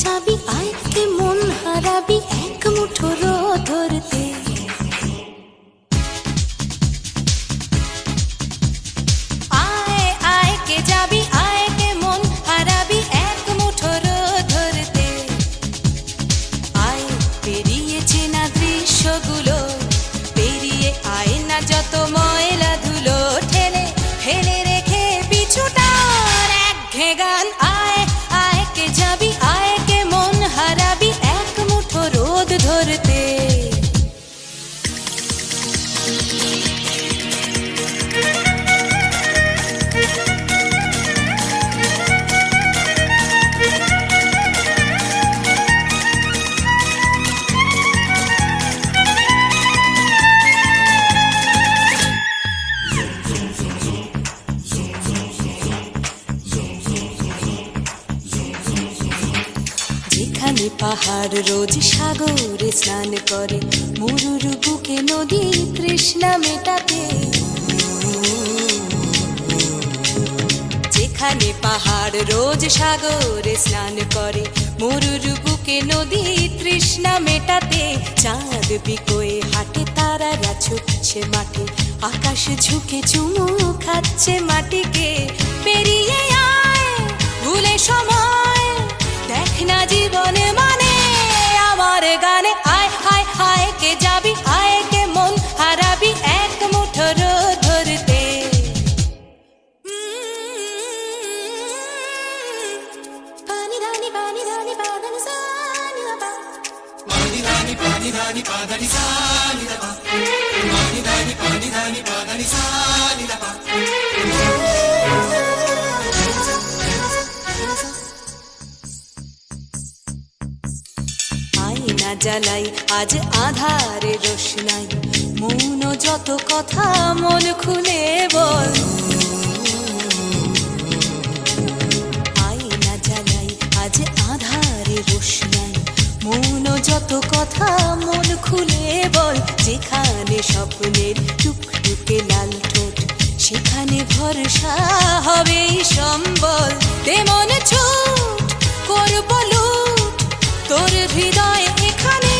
যাবি আয় কে মন হারাবি এক মুঠো রোদ ধরতে। আয় আয় কে যাবি আয় কে মন হারাবি এক মুঠো রোদ ধরতে। আয় পেরিয়ে চেনা দৃশ্যগুলো, পেরিয়ে আয় না যত ময়লা ধুলো, ঠেলে ফেলে রেখে পিছুটার একঘে গান। আয় আয় কে যাবি আয় কে মন হারাবি এক মুঠো রোদ ধরতে। যেখানে পাহাড় রোজ সাগরে স্নান করে, মরুর বুকে নদী তৃষ্ণা মেটাতে। যেখানে পাহাড় রোজ সাগরে স্নান করে, মরুর বুকে নদী তৃষ্ণা মেটাতে। চাঁদ বিকোয়ে হাটে তারারা ছুটছে মাঠে, আকাশ ঝুঁকে চুমু খাচ্ছে মাটিকে। পেরিয়ে আয় ভুলে সময়, দেখ না জীবনে মানে আমার গানে। আয় আয় আয় কে যাবি আয় কে মন হারাবি এক মুঠো রোদ ধরতে। পানি ধানি পানি ধানি পাদানি সানি দা পা, পানি ধানি পাদানি সানি দা পা, পানি ধানি পাদানি সানি দা পা। আয়না জ্বালাই আজ আধারে রোশনাই, মৌন যত কথা মন খুলে বল। আয়না জ্বালাই আজ আধারে রোশনাই, মৌন যত কথা মন খুলে বল। যেখানে স্বপ্নের টুকটুকে লাল ঠোঁট, সেখানে ভরসা হবে সম্বল। তেমন ছুট করব লুট তোর হৃদয় এখানে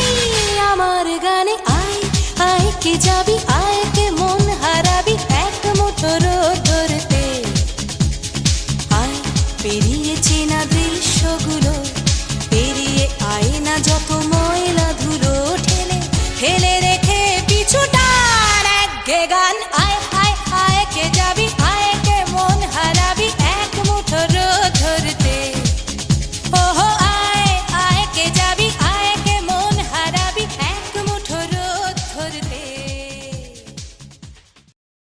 আমার গানে। আয় আয় কে যাবি আয় কে মন হারাবি এক মুঠো রোদ ধরতে। আয় পেরিয়ে চেনা দৃশ্যগুলো, পেরিয়ে আয় না যত